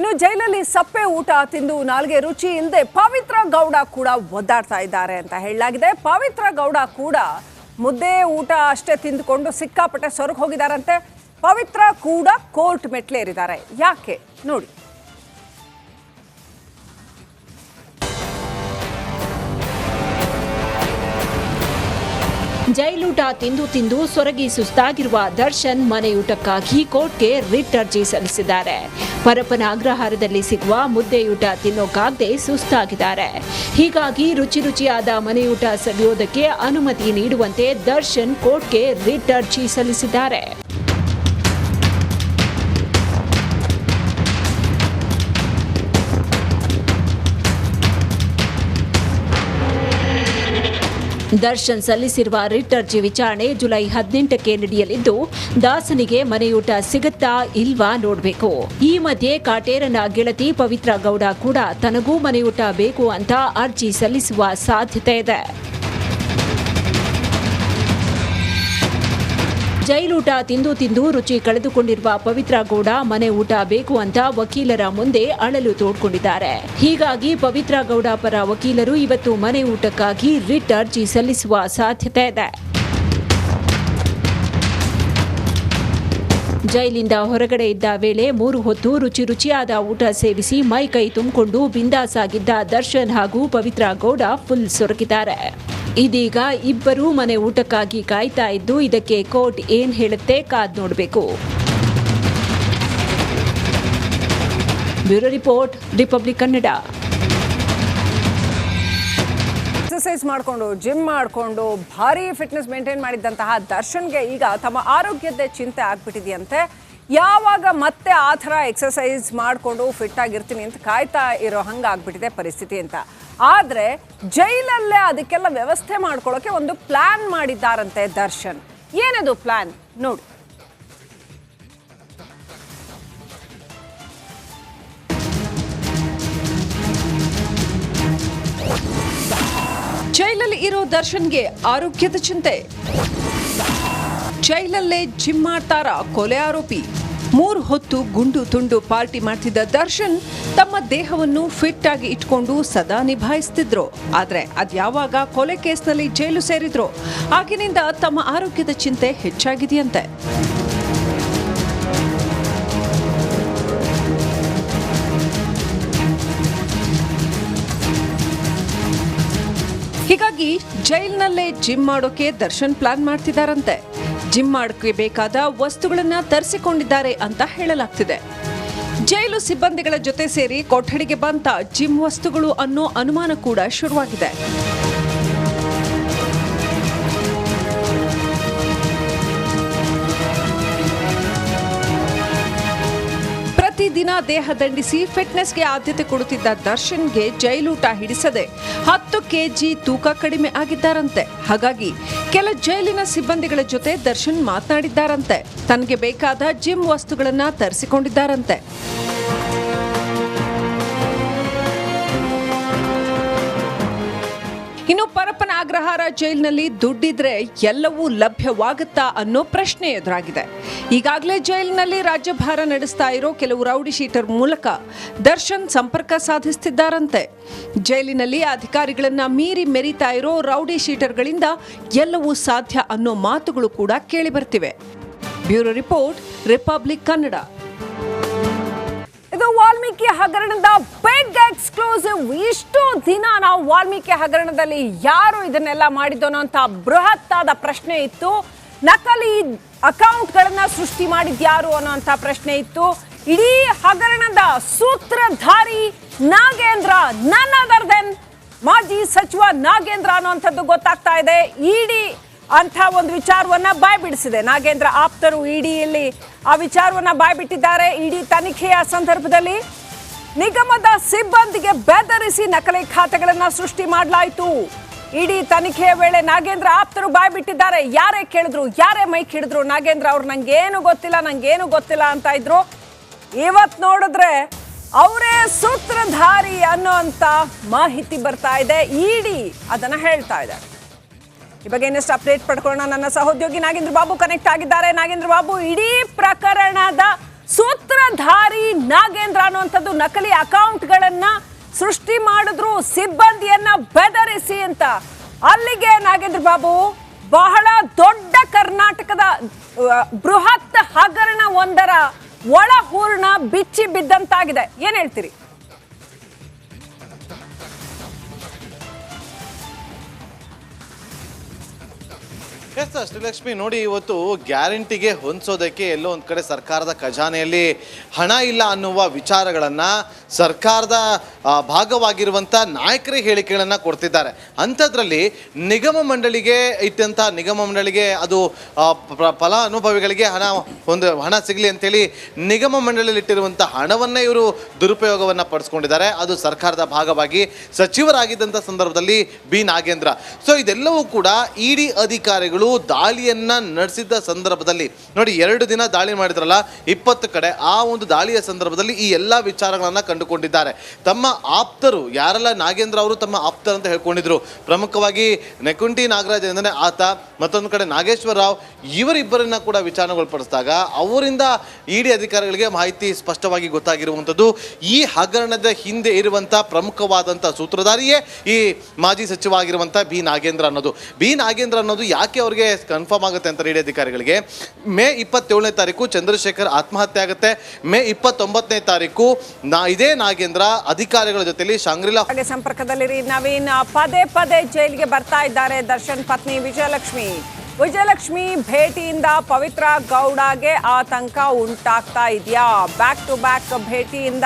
ಇನ್ನು ಜೈಲಲ್ಲಿ ಸಪ್ಪೆ ಊಟ ತಿಂದು ನಾಲ್ಗೆ ರುಚಿ ಇಲ್ಲದೆ ಪವಿತ್ರ ಗೌಡ ಕೂಡ ಒದ್ದಾಡ್ತಾ ಇದ್ದಾರೆ ಅಂತ ಹೇಳಲಾಗಿದೆ. ಪವಿತ್ರ ಗೌಡ ಕೂಡ ಮುದ್ದೆ ಊಟ ಅಷ್ಟೇ ತಿಂದುಕೊಂಡು ಸಿಕ್ಕಾಪಟ್ಟೆ ಸೊರಗಿ ಹೋಗಿದ್ದಾರಂತೆ. ಪವಿತ್ರ ಕೂಡ ಕೋರ್ಟ್ ಮೆಟ್ಲೇರಿದ್ದಾರೆ. ಯಾಕೆ ನೋಡಿ. ಜೈಲೂಟ ತಿಂದು ತಿಂದು ಸೊರಗಿ ಸುಸ್ತಾಗಿರುವ ದರ್ಶನ್ ಮನೆಯೂಟಕ್ಕಾಗಿ ಕೋರ್ಟ್ಗೆ ರಿಟ್ ಅರ್ಜಿ ಸಲ್ಲಿಸಿದ್ದಾರೆ. ಪರಪ್ಪನ ಅಗ್ರಹಾರದಲ್ಲಿ ಸಿಗುವ ಮುದ್ದೆಯೂಟ ತಿನ್ನೋಕಾಗದೆ ಸುಸ್ತಾಗಿದ್ದಾರೆ. ಹೀಗಾಗಿ ರುಚಿಯಾದ ಮನೆಯೂಟ ಸವಿಯೋದಕ್ಕೆ ಅನುಮತಿ ನೀಡುವಂತೆ ದರ್ಶನ್ ಕೋರ್ಟ್ಗೆ ರಿಟ್ ಅರ್ಜಿ ಸಲ್ಲಿಸಿದ್ದಾರೆ. ದರ್ಶನ್ ಸಲ್ಲಿಸಿರುವ ರಿಟ್ ಅರ್ಜಿ ವಿಚಾರಣೆ ಜುಲೈ 18ಕ್ಕೆ ನಡೆಯಲಿದ್ದು, ದಾಸನಿಗೆ ಮನೆಯೂಟ ಸಿಗುತ್ತಾ ಇಲ್ವಾ ನೋಡಬೇಕು. ಈ ಮಧ್ಯೆ ಕಾಟೇರನ ಗೆಳತಿ ಪವಿತ್ರ ಗೌಡ ಕೂಡ ತನಗೂ ಮನೆಯೂಟ ಬೇಕು ಅಂತ ಅರ್ಜಿ ಸಲ್ಲಿಸುವ ಸಾಧ್ಯತೆ ಇದೆ. ಜೈಲೂಟ ತಿಂದು ತಿಂದು ರುಚಿ ಕಳೆದುಕೊಂಡಿರುವ ಪವಿತ್ರ ಗೌಡ ಮನೆ ಊಟ ಬೇಕು ಅಂತ ವಕೀಲರ ಮುಂದೆ ಅಳಲು ತೋಡ್ಕೊಂಡಿದ್ದಾರೆ. ಹೀಗಾಗಿ ಪವಿತ್ರ ಗೌಡ ಪರ ವಕೀಲರು ಇವತ್ತು ಮನೆ ಊಟಕ್ಕಾಗಿ ರಿಟ್ ಅರ್ಜಿ ಸಲ್ಲಿಸುವ ಸಾಧ್ಯತೆ ಇದೆ. ಜೈಲಿಂದ ಹೊರಗಡೆ ಇದ್ದ ವೇಳೆ 3 ಹೊತ್ತು ರುಚಿಯಾದ ಊಟ ಸೇವಿಸಿ ಮೈ ಕೈ ತುಂಬಿಕೊಂಡು ಬಿಂದಾಸಾಗಿದ್ದ ದರ್ಶನ್ ಹಾಗೂ ಪವಿತ್ರ ಗೌಡ ಫುಲ್ ಸೊರಗಿದ್ದಾರೆ. ಇದೀಗ ಇಬ್ಬರೂ ಮನೆ ಊಟಕ್ಕಾಗಿ ಕಾಯ್ತಾ ಇದ್ದು, ಇದಕ್ಕೆ ಕೋರ್ಟ್ ಏನ್ ಹೇಳುತ್ತೆ ಕಾದ್ ನೋಡಬೇಕು. Bureau report, Republic Kannada. Exercise ಮಾಡಿಕೊಂಡು ಜಿಮ್ ಮಾಡಿಕೊಂಡು ಭಾರಿ ಫಿಟ್ನೆಸ್ ಮೇಂಟೈನ್ ಮಾಡಿದ್ದಂತಹ ದರ್ಶನ್ಗೆ ಈಗ ತಮ್ಮ ಆರೋಗ್ಯದ ಚಿಂತೆ ಆಗ್ಬಿಟ್ಟಿದೆಯಂತೆ. ಯಾವಾಗ ಮತ್ತೆ ಆ ಥರ ಎಕ್ಸರ್ಸೈಸ್ ಮಾಡಿಕೊಂಡು ಫಿಟ್ ಆಗಿರ್ತೀನಿ ಅಂತ ಕಾಯ್ತಾ ಇರೋ ಹಂಗಾಗ್ಬಿಟ್ಟಿದೆ ಪರಿಸ್ಥಿತಿ ಅಂತ. ಆದರೆ ಜೈಲಲ್ಲೇ ಅದಕ್ಕೆಲ್ಲ ವ್ಯವಸ್ಥೆ ಮಾಡ್ಕೊಳ್ಳೋಕೆ ಒಂದು ಪ್ಲಾನ್ ಮಾಡಿದ್ದಾರಂತೆ ದರ್ಶನ್. ಏನದು ಪ್ಲಾನ್ ನೋಡಿ. ಜೈಲಲ್ಲಿ ಇರೋ ದರ್ಶನ್ಗೆ ಆರೋಗ್ಯದ ಚಿಂತೆ. ಜೈಲಲ್ಲೇ ಜಿಮ್ ಮಾಡ್ತಾರ ಕೊಲೆ ಆರೋಪಿ. 3 ಹೊತ್ತು ಗುಂಡು ತುಂಡು ಪಾರ್ಟಿ ಮಾಡ್ತಿದ್ದ ದರ್ಶನ್ ತಮ್ಮ ದೇಹವನ್ನು ಫಿಟ್ ಆಗಿ ಇಟ್ಕೊಂಡು ಸದಾ ನಿಭಾಯಿಸ್ತಿದ್ರು. ಆದ್ರೆ ಅದ್ಯಾವಾಗ ಕೊಲೆ ಕೇಸ್ನಲ್ಲಿ ಜೈಲು ಸೇರಿದ್ರು ಆಗಿನಿಂದ ತಮ್ಮ ಆರೋಗ್ಯದ ಚಿಂತೆ ಹೆಚ್ಚಾಗಿದೆಯಂತೆ. ಹೀಗಾಗಿ ಜೈಲ್ನಲ್ಲೇ ಜಿಮ್ ಮಾಡೋಕೆ ದರ್ಶನ್ ಪ್ಲಾನ್ ಮಾಡ್ತಿದ್ದಾರಂತೆ. ಜಿಮ್ ಮಾಡೋಕೆ ಬೇಕಾದ ವಸ್ತುಗಳನ್ನ ತರಿಸಿಕೊಂಡಿದ್ದಾರೆ ಅಂತ ಹೇಳಲಾಗ್ತಿದೆ. ಜೈಲು ಸಿಬ್ಬಂದಿಗಳ ಜೊತೆ ಸೇರಿ ಕೊಠಡಿಗೆ ಬಂತ ಜಿಮ್ ವಸ್ತುಗಳು ಅನ್ನೋ ಅನುಮಾನ ಕೂಡ ಶುರುವಾಗಿದೆ. ಪ್ರತಿದಿನ ದೇಹ ದಂಡಿಸಿ ಫಿಟ್ನೆಸ್ಗೆ ಆದ್ಯತೆ ಕೊಡುತ್ತಿದ್ದ ದರ್ಶನ್ಗೆ ಜೈಲೂಟ ಹಿಡಿಸದೆ 10 kg ತೂಕ ಕಡಿಮೆ ಆಗಿದ್ದಾರಂತೆ. ಹಾಗಾಗಿ ಕೆಲ ಜೈಲಿನ ಸಿಬ್ಬಂದಿಗಳ ಜೊತೆ ದರ್ಶನ್ ಮಾತನಾಡಿದ್ದಾರಂತೆ. ತನಗೆ ಬೇಕಾದ ಜಿಮ್ ವಸ್ತುಗಳನ್ನ ತರಿಸಿಕೊಂಡಿದ್ದಾರಂತೆ. ಇನ್ನು ಪರಪ್ಪನ ಅಗ್ರಹಾರ ಜೈಲಿನಲ್ಲಿ ದುಡ್ಡಿದ್ರೆ ಎಲ್ಲವೂ ಲಭ್ಯವಾಗುತ್ತಾ ಅನ್ನೋ ಪ್ರಶ್ನೆ ಎದುರಾಗಿದೆ. ಈಗಾಗಲೇ ಜೈಲಿನಲ್ಲಿ ರಾಜ್ಯಭಾರ ನಡೆಸ್ತಾ ಇರೋ ಕೆಲವು ರೌಡಿ ಶೀಟರ್ ಮೂಲಕ ದರ್ಶನ್ ಸಂಪರ್ಕ ಸಾಧಿಸುತ್ತಿದ್ದಾರಂತೆ. ಜೈಲಿನಲ್ಲಿ ಅಧಿಕಾರಿಗಳನ್ನ ಮೀರಿ ಮೆರಿತಾ ಇರೋ ರೌಡಿ ಶೀಟರ್ಗಳಿಂದ ಎಲ್ಲವೂ ಸಾಧ್ಯ ಅನ್ನೋ ಮಾತುಗಳು ಕೂಡ ಕೇಳಿ ಬರ್ತಿವೆ. Bureau report, Republic Kannada. ಇದು ವಾಲ್ಮೀಕಿ ಹಗರಣದ ಬಿಗ್ ಎಕ್ಸ್ಕ್ಲೂಸಿವ್. ಇಷ್ಟು ದಿನ ನಾವು ವಾಲ್ಮೀಕಿ ಹಗರಣದಲ್ಲಿ ಯಾರು ಇದನ್ನೆಲ್ಲ ಮಾಡಿದೋನೋ ಅಂತ ಬೃಹತ್ ಆದ ಪ್ರಶ್ನೆ ಇತ್ತು. ನಕಲಿ ಅಕೌಂಟ್ಗಳನ್ನ ಸೃಷ್ಟಿ ಮಾಡಿದ್ಯಾರು ಅನ್ನೋಂಥ ಪ್ರಶ್ನೆ ಇತ್ತು. ಇಡೀ ಹಗರಣದ ಸೂತ್ರಧಾರಿ ನಾಗೇಂದ್ರ, ನನ್ ಅದರ್ ದೆನ್ ಮಾಜಿ ಸಚಿವ ನಾಗೇಂದ್ರ ಅನ್ನೋಂಥದ್ದು ಗೊತ್ತಾಗ್ತಾ ಇದೆ. ಇಡಿ ಅಂತ ಒಂದು ವಿಚಾರವನ್ನ ಬಾಯ್ಬಿಡಿಸಿದೆ. ನಾಗೇಂದ್ರ ಆಪ್ತರು ಇಡಿಯಲ್ಲಿ ಆ ವಿಚಾರವನ್ನ ಬಾಯ್ಬಿಟ್ಟಿದ್ದಾರೆ. ಇಡಿ ತನಿಖೆಯ ಸಂದರ್ಭದಲ್ಲಿ ನಿಗಮದ ಸಿಬ್ಬಂದಿಗೆ ಬೆದರಿಸಿ ನಕಲಿ ಖಾತೆಗಳನ್ನ ಸೃಷ್ಟಿ ಮಾಡಲಾಯಿತು. ಇಡಿ ತನಿಖೆಯ ವೇಳೆ ನಾಗೇಂದ್ರ ಆಪ್ತರು ಬಾಯ್ಬಿಟ್ಟಿದ್ದಾರೆ. ಯಾರೇ ಕೇಳಿದ್ರು, ಯಾರೇ ಮೈಕ್ ಹಿಡಿದ್ರು ನಾಗೇಂದ್ರ ಅವ್ರು ನಂಗೇನು ಗೊತ್ತಿಲ್ಲ ಅಂತ ಇದ್ರು. ಇವತ್ತು ನೋಡಿದ್ರೆ ಅವರೇ ಸೂತ್ರಧಾರಿ ಅನ್ನೋ ಅಂತ ಮಾಹಿತಿ ಬರ್ತಾ ಇದೆ. ಇಡಿ ಅದನ್ನ ಹೇಳ್ತಾ ಇದೆ. ಈ ಬಗ್ಗೆ ಇನ್ನಷ್ಟು ಅಪ್ಡೇಟ್ ಪಡ್ಕೊಳ್ಳೋಣ. ನನ್ನ ಸಹೋದ್ಯೋಗಿ ನಾಗೇಂದ್ರ ಬಾಬು ಕನೆಕ್ಟ್ ಆಗಿದ್ದಾರೆ. ನಾಗೇಂದ್ರ ಬಾಬು, ಇಡೀ ಪ್ರಕರಣದ ಸೂತ್ರಧಾರಿ ನಾಗೇಂದ್ರ ಅನ್ನುವಂಥದ್ದು ನಕಲಿ ಅಕೌಂಟ್ಗಳನ್ನ ಸೃಷ್ಟಿ ಮಾಡಿದ್ರು ಸಿಬ್ಬಂದಿಯನ್ನ ಬೆದರಿಸಿ ಅಂತ. ಅಲ್ಲಿಗೆ ನಾಗೇಂದ್ರ ಬಾಬು ಬಹಳ ದೊಡ್ಡ ಕರ್ನಾಟಕದ ಬೃಹತ್ ಹಗರಣ ಒಂದರ ಒಳಹೂರ್ಣ ಬಿಚ್ಚಿ ಬಿದ್ದಂತಾಗಿದೆ. ಏನ್ ಹೇಳ್ತೀರಿ? ಎಸ್ ಶ್ರೀಲಕ್ಷ್ಮಿ, ನೋಡಿ, ಇವತ್ತು ಗ್ಯಾರಂಟಿಗೆ ಹೊಂದಿಸೋದಕ್ಕೆ ಎಲ್ಲೋ ಒಂದು ಕಡೆ ಸರ್ಕಾರದ ಖಜಾನೆಯಲ್ಲಿ ಹಣ ಇಲ್ಲ ಅನ್ನುವ ವಿಚಾರಗಳನ್ನು ಸರ್ಕಾರದ ಭಾಗವಾಗಿರುವಂಥ ನಾಯಕರೇ ಹೇಳಿಕೆಗಳನ್ನು ಕೊಡ್ತಿದ್ದಾರೆ. ಅಂಥದ್ರಲ್ಲಿ ನಿಗಮ ಮಂಡಳಿಗೆ ಇಟ್ಟಂಥ ನಿಗಮ ಮಂಡಳಿಗೆ ಅದು ಫಲಾನುಭವಿಗಳಿಗೆ ಹಣ ಸಿಗಲಿ ಅಂತೇಳಿ ನಿಗಮ ಮಂಡಳಿಯಲ್ಲಿ ಇಟ್ಟಿರುವಂಥ ಹಣವನ್ನೇ ಇವರು ದುರುಪಯೋಗವನ್ನು ಪಡಿಸ್ಕೊಂಡಿದ್ದಾರೆ. ಅದು ಸರ್ಕಾರದ ಭಾಗವಾಗಿ ಸಚಿವರಾಗಿದ್ದಂಥ ಸಂದರ್ಭದಲ್ಲಿ ಬಿ ನಾಗೇಂದ್ರ. ಸೊ ಇದೆಲ್ಲವೂ ಕೂಡ ಇಡಿ ಅಧಿಕಾರಿಗಳು ದಾಳಿಯನ್ನ ನಡೆಸಿದ್ದ ಸಂದರ್ಭದಲ್ಲಿ ನೋಡಿ, 2 ದಿನ ದಾಳಿ ಮಾಡಿದ್ರಲ್ಲ 20 ಕಡೆ, ಆ ಒಂದು ದಾಳಿಯ ಸಂದರ್ಭದಲ್ಲಿ ಈ ಎಲ್ಲ ವಿಚಾರಗಳನ್ನ ಕಂಡುಕೊಂಡಿದ್ದಾರೆ. ತಮ್ಮ ಆಪ್ತರು ಯಾರೆಲ್ಲ ನಾಗೇಂದ್ರ ಅವರು ತಮ್ಮ ಆಪ್ತರು ಅಂತ ಹೇಳ್ಕೊಂಡಿದ್ರು, ಪ್ರಮುಖವಾಗಿ ನೆಕುಂಟಿ ನಾಗರಾಜ್ ಎಂದರೆ ಆತ, ಮತ್ತೊಂದು ಕಡೆ ನಾಗೇಶ್ವರ ರಾವ್, ಇವರಿಬ್ಬರನ್ನ ಕೂಡ ವಿಚಾರಣೆಗೊಳಪಡಿಸಿದಾಗ ಅವರಿಂದ ಇಡಿ ಅಧಿಕಾರಿಗಳಿಗೆ ಮಾಹಿತಿ ಸ್ಪಷ್ಟವಾಗಿ ಗೊತ್ತಾಗಿರುವಂಥದ್ದು ಈ ಹಗರಣದ ಹಿಂದೆ ಇರುವಂಥ ಪ್ರಮುಖವಾದಂಥ ಸೂತ್ರಧಾರಿಯೇ ಈ ಮಾಜಿ ಸಚಿವ ಆಗಿರುವಂಥ ಬಿ ನಾಗೇಂದ್ರ ಅನ್ನೋದು. ಬಿ ನಾಗೇಂದ್ರ ಅನ್ನೋದು ಯಾಕೆ ಅವ್ರಿಗೆ ಕನ್ಫರ್ಮ್ ಆಗುತ್ತೆ ಅಂತ ಇಡಿ ಅಧಿಕಾರಿಗಳಿಗೆ, ಮೇ 27ನೇ ತಾರೀಕು ಚಂದ್ರಶೇಖರ್ ಆತ್ಮಹತ್ಯೆ ಆಗುತ್ತೆ. ಮೇ 29ನೇ ತಾರೀಕು ಇದೇ ನಾಗೇಂದ್ರ ಅಧಿಕಾರಿಗಳ ಜೊತೆಲಿ ಶಾಂಗ್ರಿಲಾ ಸಂಪರ್ಕದಲ್ಲಿರಿ. ನವೀನ್, ಪದೇ ಪದೇ ಜೈಲಿಗೆ ಬರ್ತಾ ಇದ್ದಾರೆ ದರ್ಶನ್ ಪತ್ನಿ ವಿಜಯಲಕ್ಷ್ಮಿ ಭೇಟಿಯಿಂದ ಪವಿತ್ರ ಗೌಡಗೆ ಆತಂಕ ಉಂಟಾಗ್ತಾ ಇದೆಯಾ? ಬ್ಯಾಕ್ ಟು ಬ್ಯಾಕ್ ಭೇಟಿಯಿಂದ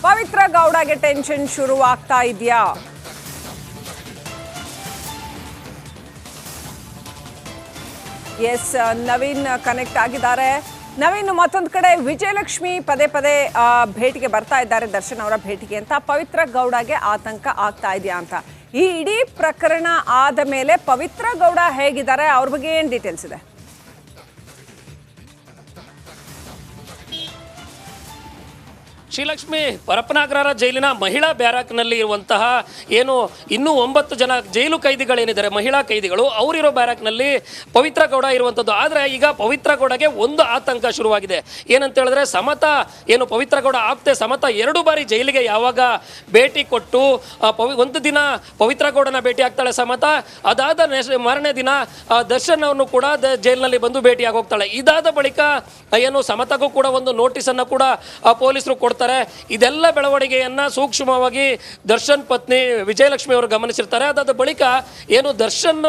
ಪವಿತ್ರ ಗೌಡಗೆ ಟೆನ್ಷನ್ ಶುರುವಾಗ್ತಾ ಇದೆಯಾ? ಎಸ್, ನವೀನ್ ಕನೆಕ್ಟ್ ಆಗಿದ್ದಾರೆ. ನವೀನ್, ಮತ್ತೊಂದು ಕಡೆ ವಿಜಯಲಕ್ಷ್ಮಿ ಪದೇ ಪದೇ ಭೇಟಿಗೆ ಬರ್ತಾ ಇದ್ದಾರೆ ದರ್ಶನ್ ಅವರ ಭೇಟಿಗೆ ಅಂತ. ಪವಿತ್ರ ಗೌಡಗೆ ಆತಂಕ ಆಗ್ತಾ ಇದೆಯಾ ಅಂತ. ಈ ಇಡೀ ಪ್ರಕರಣ ಆದ ಮೇಲೆ ಪವಿತ್ರ ಗೌಡ ಹೇಗಿದ್ದಾರೆ, ಅವ್ರ ಬಗ್ಗೆ ಏನು ಡೀಟೇಲ್ಸ್ ಇದೆ? ಶ್ರೀಲಕ್ಷ್ಮಿ, ಪರಪ್ಪನಾಗ್ರಹಾರ ಜೈಲಿನ ಮಹಿಳಾ ಬ್ಯಾರಾಕ್ನಲ್ಲಿ ಇರುವಂತಹ ಏನು ಇನ್ನೂ 9 ಜನ ಜೈಲು ಕೈದಿಗಳೇನಿದ್ದಾರೆ, ಮಹಿಳಾ ಕೈದಿಗಳು, ಅವರಿರೋ ಬ್ಯಾರಾಕ್ನಲ್ಲಿ ಪವಿತ್ರ ಗೌಡ ಇರುವಂಥದ್ದು. ಆದರೆ ಈಗ ಪವಿತ್ರ ಗೌಡಗೆ ಒಂದು ಆತಂಕ ಶುರುವಾಗಿದೆ. ಏನಂತ ಹೇಳಿದ್ರೆ, ಸಮತಾ ಏನು ಪವಿತ್ರ ಗೌಡ ಆಪ್ತೆ ಸಮತಾ 2 ಬಾರಿ ಜೈಲಿಗೆ ಯಾವಾಗ ಭೇಟಿ ಕೊಟ್ಟು ಒಂದು ದಿನ ಪವಿತ್ರ ಗೌಡನ ಭೇಟಿ ಆಗ್ತಾಳೆ ಸಮತಾ, ಅದಾದ ಮಾರನೇ ದಿನ ದರ್ಶನ್ ಅವನು ಕೂಡ ಜೈಲಿನಲ್ಲಿ ಬಂದು ಭೇಟಿಯಾಗಿ ಹೋಗ್ತಾಳೆ. ಇದಾದ ಬಳಿಕ ಏನು ಸಮತಾಗೂ ಕೂಡ ಒಂದು ನೋಟಿಸನ್ನು ಕೂಡ ಪೊಲೀಸರು ಕೊಡ್ತಾರೆ. ಇದೆಲ್ಲ ಬೆಳವಣಿಗೆಯನ್ನ ಸೂಕ್ಷ್ಮವಾಗಿ ದರ್ಶನ್ ಪತ್ನಿ ವಿಜಯಲಕ್ಷ್ಮಿ ಅವರು ಗಮನಿಸಿರ್ತಾರೆ. ಅದಾದ ಬಳಿಕ ಏನು ದರ್ಶನ್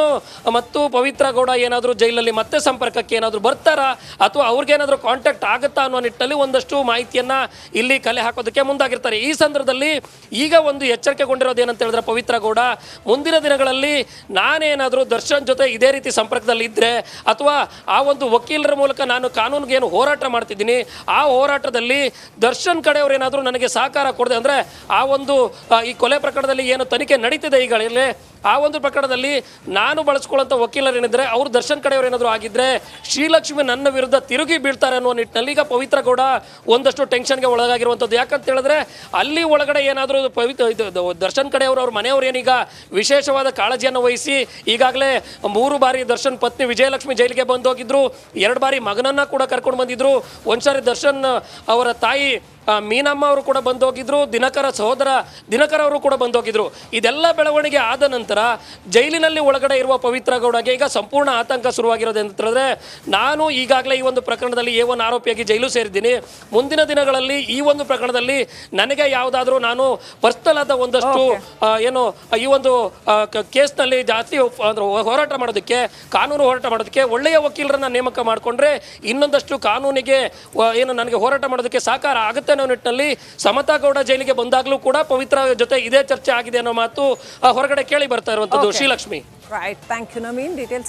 ಮತ್ತು ಪವಿತ್ರ ಗೌಡ ಏನಾದರೂ ಜೈಲಲ್ಲಿ ಮತ್ತೆ ಸಂಪರ್ಕಕ್ಕೆ ಏನಾದರೂ ಬರ್ತಾರಾ ಅಥವಾ ಅವ್ರಿಗೇನಾದರೂ ಕಾಂಟ್ಯಾಕ್ಟ್ ಆಗುತ್ತಾ ಅನ್ನೋ ನಿಟ್ಟಿನಲ್ಲಿ ಒಂದಷ್ಟು ಮಾಹಿತಿಯನ್ನ ಇಲ್ಲಿ ಕಲೆ ಹಾಕೋದಕ್ಕೆ ಮುಂದಾಗಿರ್ತಾರೆ. ಈ ಸಂದರ್ಭದಲ್ಲಿ ಈಗ ಒಂದು ಎಚ್ಚರಿಕೆಗೊಂಡಿರೋದು ಏನಂತ ಹೇಳಿದ್ರೆ, ಪವಿತ್ರ ಗೌಡ ಮುಂದಿನ ದಿನಗಳಲ್ಲಿ ನಾನೇನಾದರೂ ದರ್ಶನ್ ಜೊತೆ ಇದೇ ರೀತಿ ಸಂಪರ್ಕದಲ್ಲಿ ಇದ್ದರೆ ಅಥವಾ ಆ ಒಂದು ವಕೀಲರ ಮೂಲಕ ನಾನು ಕಾನೂನಿಗೆ ಏನು ಹೋರಾಟ ಮಾಡ್ತಿದ್ದೀನಿ, ಆ ಹೋರಾಟದಲ್ಲಿ ದರ್ಶನ್ ಕಡೆ ಏನಾದರೂ ನನಗೆ ಸಹಕಾರ ಕೊಡದೆ ಅಂದರೆ ಆ ಒಂದು ಈ ಕೊಲೆ ಪ್ರಕರಣದಲ್ಲಿ ಏನು ತನಿಖೆ ನಡೀತಿದೆ ಈಗಾಗಲೇ, ಆ ಒಂದು ಪ್ರಕರಣದಲ್ಲಿ ನಾನು ಬಳಸ್ಕೊಳ್ಳುವಂಥ ವಕೀಲರೇನಿದ್ರೆ ಅವರು ದರ್ಶನ್ ಕಡೆಯವರು ಏನಾದರೂ ಆಗಿದ್ರೆ ಶ್ರೀಲಕ್ಷ್ಮಿ ನನ್ನ ವಿರುದ್ಧ ತಿರುಗಿ ಬೀಳ್ತಾರೆ ಅನ್ನೋ ನಿಟ್ಟಿನಲ್ಲಿ ಈಗ ಪವಿತ್ರ ಗೌಡ ಒಂದಷ್ಟು ಟೆನ್ಷನ್ಗೆ ಒಳಗಾಗಿರುವಂಥದ್ದು. ಯಾಕಂತ ಹೇಳಿದ್ರೆ ಅಲ್ಲಿ ಒಳಗಡೆ ಏನಾದರೂ ದರ್ಶನ್ ಕಡೆಯವರು ಅವ್ರ ಮನೆಯವರು ಏನೀಗ ವಿಶೇಷವಾದ ಕಾಳಜಿಯನ್ನು ವಹಿಸಿ ಈಗಾಗಲೇ 3 ಬಾರಿ ದರ್ಶನ್ ಪತ್ನಿ ವಿಜಯಲಕ್ಷ್ಮಿ ಜೈಲಿಗೆ ಬಂದು ಹೋಗಿದ್ರು, 2 ಬಾರಿ ಮಗನನ್ನ ಕೂಡ ಕರ್ಕೊಂಡು ಬಂದಿದ್ರು, ಒಂದ್ಸಾರಿ ದರ್ಶನ್ ಅವರ ತಾಯಿ ಮೀನಮ್ಮ ಅವರು ಕೂಡ ಬಂದು ಹೋಗಿದ್ರು, ದಿನಕರ ಸಹೋದರ ದಿನಕರ ಅವರು ಕೂಡ ಬಂದು ಹೋಗಿದ್ರು. ಇದೆಲ್ಲ ಬೆಳವಣಿಗೆ ಆದ ನಂತರ ಜೈಲಿನಲ್ಲಿ ಒಳಗಡೆ ಇರುವ ಪವಿತ್ರ ಗೌಡಗೆ ಈಗ ಸಂಪೂರ್ಣ ಆತಂಕ ಶುರುವಾಗಿರೋದು ಅಂತ ಹೇಳಿದ್ರೆ, ನಾನು ಈಗಾಗಲೇ ಈ ಒಂದು ಪ್ರಕರಣದಲ್ಲಿ A1 ಆರೋಪಿಯಾಗಿ ಜೈಲು ಸೇರಿದ್ದೀನಿ. ಮುಂದಿನ ದಿನಗಳಲ್ಲಿ ಈ ಒಂದು ಪ್ರಕರಣದಲ್ಲಿ ನನಗೆ ಯಾವುದಾದ್ರೂ ನಾನು ಪರ್ಸನಲ್ ಆದ ಒಂದಷ್ಟು ಏನು ಈ ಒಂದು ಕೇಸ್ನಲ್ಲಿ ಜಾಸ್ತಿ ಹೋರಾಟ ಮಾಡೋದಕ್ಕೆ, ಕಾನೂನು ಹೋರಾಟ ಮಾಡೋದಕ್ಕೆ ಒಳ್ಳೆಯ ವಕೀಲರನ್ನ ನೇಮಕ ಮಾಡಿಕೊಂಡ್ರೆ ಇನ್ನೊಂದಷ್ಟು ಕಾನೂನಿಗೆ ಏನು ನನಗೆ ಹೋರಾಟ ಮಾಡೋದಕ್ಕೆ ಸಹಕಾರ ಆಗುತ್ತೆ ಅನ್ನೋ ನಿಟ್ಟಿನಲ್ಲಿ ಸಮತಾ ಗೌಡ ಜೈಲಿಗೆ ಬಂದಾಗಲೂ ಕೂಡ ಪವಿತ್ರ ಜೊತೆ ಇದೇ ಚರ್ಚೆ ಆಗಿದೆ ಅನ್ನೋ ಮಾತು ಹೊರಗಡೆ ಕೇಳಿ ಬರ್ತಾ ಇರುವಂತದ್ದು. Srilakshmi, right, thank you Naveen, details